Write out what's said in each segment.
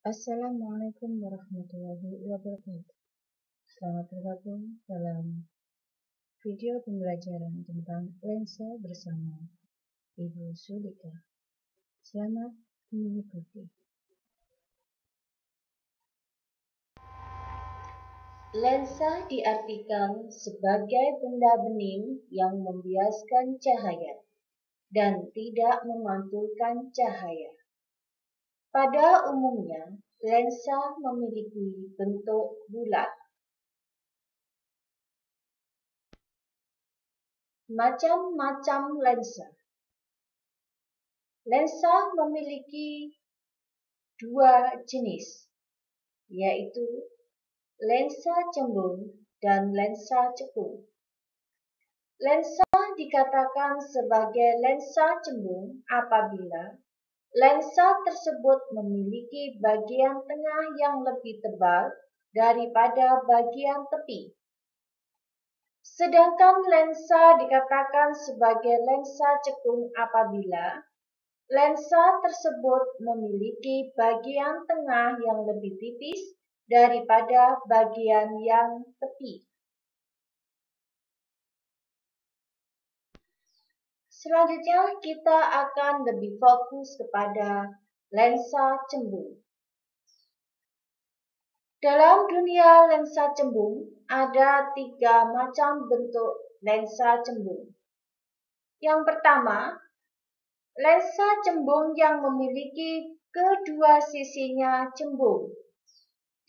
Assalamualaikum warahmatullahi wabarakatuh. Selamat bergabung dalam video pembelajaran tentang lensa bersama Ibu Sulika. Selamat mengikuti. Lensa diartikan sebagai benda bening yang membiaskan cahaya dan tidak memantulkan cahaya. Pada umumnya, lensa memiliki bentuk bulat. Macam-macam lensa. Lensa memiliki dua jenis, yaitu lensa cembung dan lensa cekung. Lensa dikatakan sebagai lensa cembung apabila lensa tersebut memiliki bagian tengah yang lebih tebal daripada bagian tepi. Sedangkan lensa dikatakan sebagai lensa cekung apabila lensa tersebut memiliki bagian tengah yang lebih tipis daripada bagian yang tepi. Selanjutnya kita akan lebih fokus kepada lensa cembung. Dalam dunia lensa cembung ada 3 macam bentuk lensa cembung. Yang pertama, lensa cembung yang memiliki kedua sisinya cembung,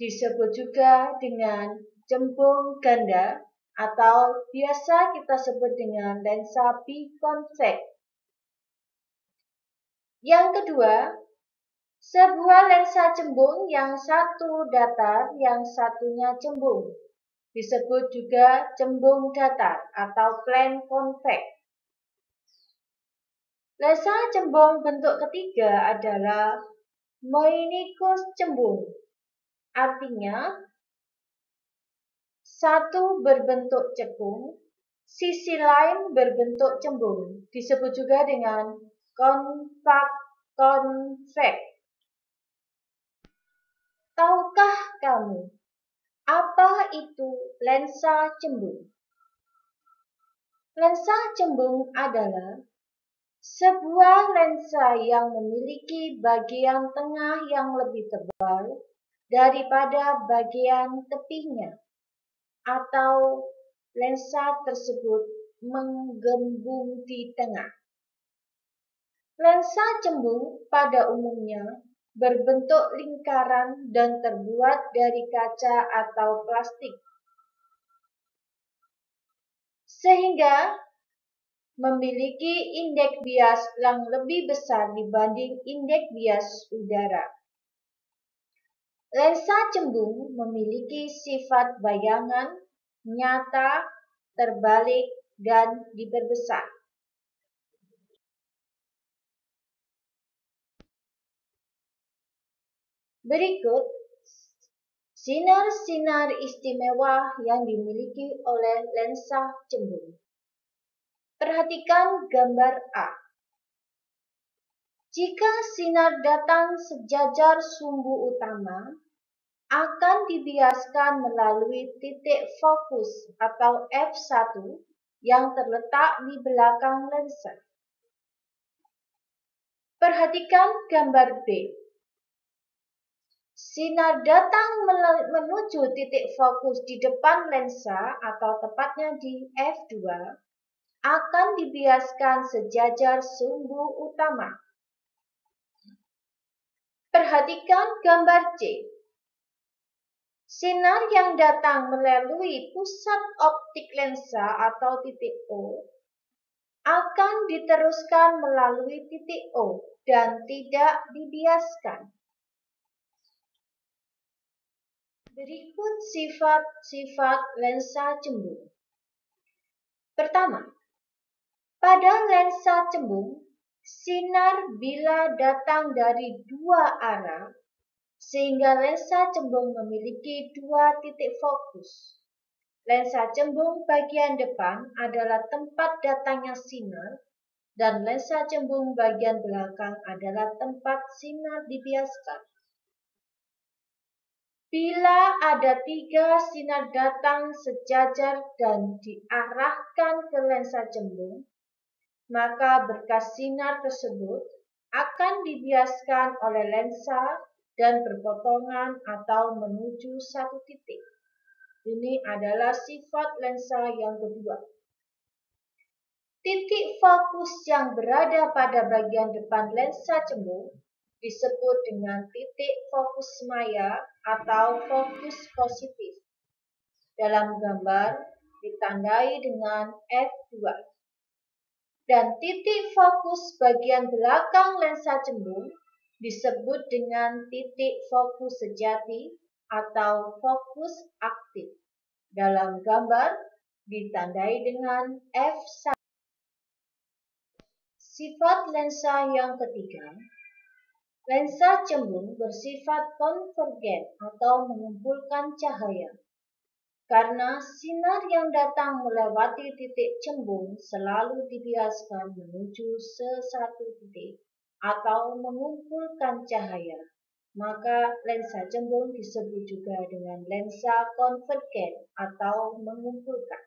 disebut juga dengan cembung ganda atau biasa kita sebut dengan lensa biconvex. Yang kedua, sebuah lensa cembung yang satu datar, yang satunya cembung, disebut juga cembung datar atau plane convex. Lensa cembung bentuk ketiga adalah meinikus cembung, artinya satu berbentuk cekung, sisi lain berbentuk cembung, disebut juga dengan convex. Tahukah kamu apa itu lensa cembung? Lensa cembung adalah sebuah lensa yang memiliki bagian tengah yang lebih tebal daripada bagian tepinya, atau lensa tersebut menggembung di tengah. Lensa cembung pada umumnya berbentuk lingkaran dan terbuat dari kaca atau plastik, sehingga memiliki indeks bias yang lebih besar dibanding indeks bias udara. Lensa cembung memiliki sifat bayangan, nyata, terbalik, dan diperbesar. Berikut sinar-sinar istimewa yang dimiliki oleh lensa cembung. Perhatikan gambar A. Jika sinar datang sejajar sumbu utama, akan dibiaskan melalui titik fokus atau f1 yang terletak di belakang lensa. Perhatikan gambar B. Sinar datang menuju titik fokus di depan lensa atau tepatnya di f2 akan dibiaskan sejajar sumbu utama. Perhatikan gambar C. Sinar yang datang melalui pusat optik lensa atau titik O akan diteruskan melalui titik O dan tidak dibiaskan. Berikut sifat-sifat lensa cembung. Pertama, pada lensa cembung, sinar bila datang dari dua arah, sehingga lensa cembung memiliki dua titik fokus. Lensa cembung bagian depan adalah tempat datangnya sinar, dan lensa cembung bagian belakang adalah tempat sinar dibiaskan. Bila ada 3 sinar datang sejajar dan diarahkan ke lensa cembung, maka berkas sinar tersebut akan dibiaskan oleh lensa dan berpotongan atau menuju satu titik. Ini adalah sifat lensa yang kedua. Titik fokus yang berada pada bagian depan lensa cembung disebut dengan titik fokus maya atau fokus positif. Dalam gambar ditandai dengan F2. Dan titik fokus bagian belakang lensa cembung disebut dengan titik fokus sejati atau fokus aktif. Dalam gambar ditandai dengan F1. Sifat lensa yang ketiga, lensa cembung bersifat konvergen atau mengumpulkan cahaya. Karena sinar yang datang melewati titik cembung selalu dibiaskan menuju satu titik atau mengumpulkan cahaya, maka lensa cembung disebut juga dengan lensa konvergen atau mengumpulkan.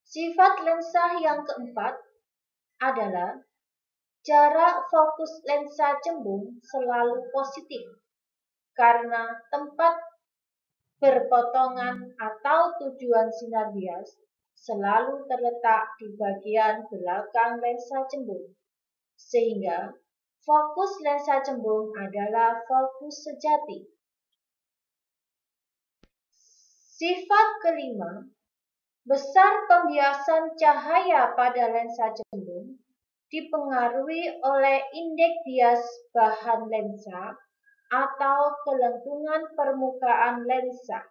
Sifat lensa yang keempat adalah jarak fokus lensa cembung selalu positif karena tempat berpotongan atau tujuan sinar bias selalu terletak di bagian belakang lensa cembung, sehingga fokus lensa cembung adalah fokus sejati. Sifat kelima, besar pembiasan cahaya pada lensa cembung dipengaruhi oleh indeks bias bahan lensa atau kelengkungan permukaan lensa.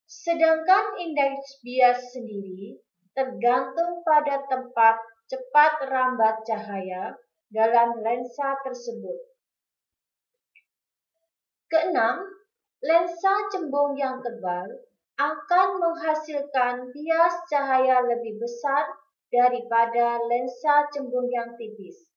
Sedangkan indeks bias sendiri tergantung pada tempat cepat rambat cahaya dalam lensa tersebut. Keenam, lensa cembung yang tebal akan menghasilkan bias cahaya lebih besar daripada lensa cembung yang tipis.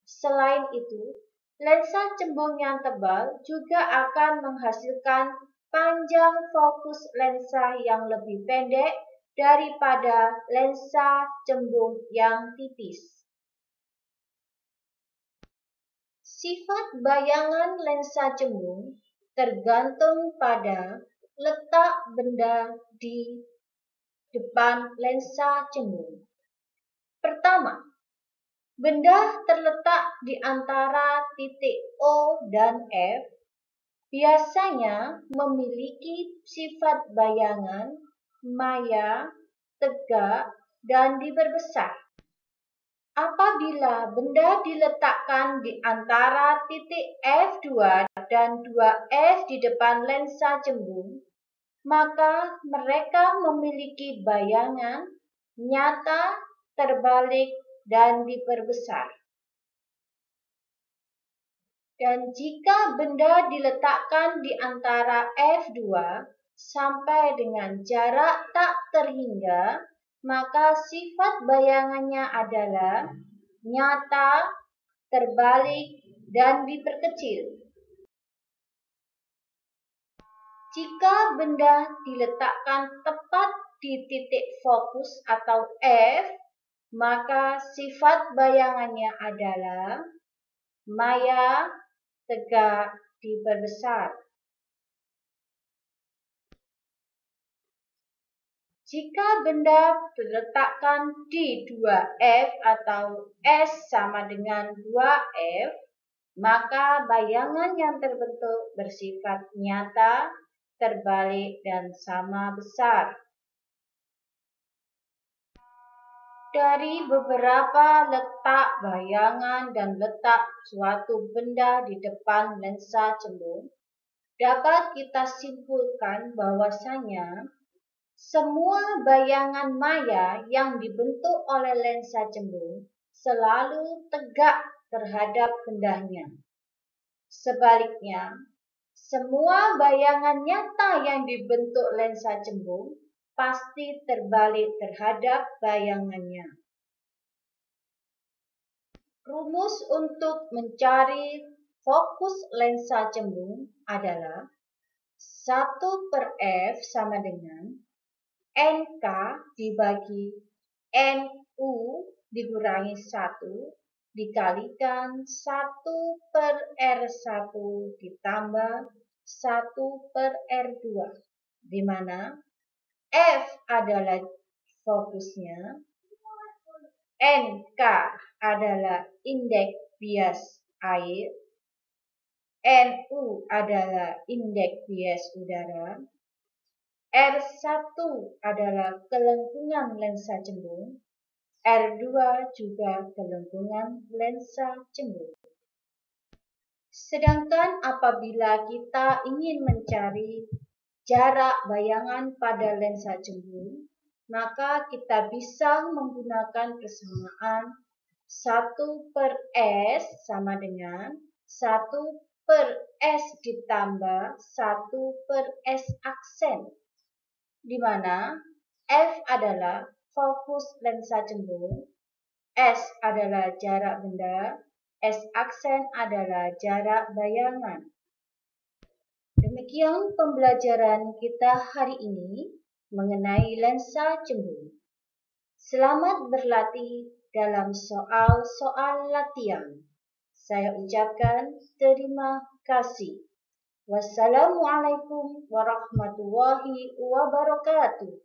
Selain itu, lensa cembung yang tebal juga akan menghasilkan panjang fokus lensa yang lebih pendek daripada lensa cembung yang tipis. Sifat bayangan lensa cembung tergantung pada letak benda di depan lensa cembung. Pertama, benda terletak di antara titik O dan F biasanya memiliki sifat bayangan, maya, tegak, dan diperbesar. Apabila benda diletakkan di antara titik F2 dan 2F di depan lensa cembung, maka mereka memiliki bayangan, nyata, terbalik, dan diperbesar. Dan jika benda diletakkan di antara F2 sampai dengan jarak tak terhingga, maka sifat bayangannya adalah nyata, terbalik, dan diperkecil. Jika benda diletakkan tepat di titik fokus atau F, maka sifat bayangannya adalah maya, tegak, diperbesar. Jika benda diletakkan di 2F atau S sama dengan 2F, maka bayangan yang terbentuk bersifat nyata, terbalik, dan sama besar. Dari beberapa letak bayangan dan letak suatu benda di depan lensa cembung, dapat kita simpulkan bahwasanya semua bayangan maya yang dibentuk oleh lensa cembung selalu tegak terhadap bendanya. Sebaliknya, semua bayangan nyata yang dibentuk lensa cembung pasti terbalik terhadap bayangannya. Rumus untuk mencari fokus lensa cembung adalah 1/f sama dengan NK dibagi NU dikurangi 1 dikalikan 1/R1 ditambah 1/R2, di mana F adalah fokusnya, NK adalah indeks bias air, NU adalah indeks bias udara, R1 adalah kelengkungan lensa cembung, R2 juga kelengkungan lensa cembung. Sedangkan apabila kita ingin mencari jarak bayangan pada lensa cembung, maka kita bisa menggunakan persamaan 1/S sama dengan 1/S ditambah 1/S aksen, di mana F adalah fokus lensa cembung, S adalah jarak benda, S aksen adalah jarak bayangan. Demikian pembelajaran kita hari ini mengenai lensa cembung. Selamat berlatih dalam soal-soal latihan. Saya ucapkan terima kasih. Wassalamualaikum warahmatullahi wabarakatuh.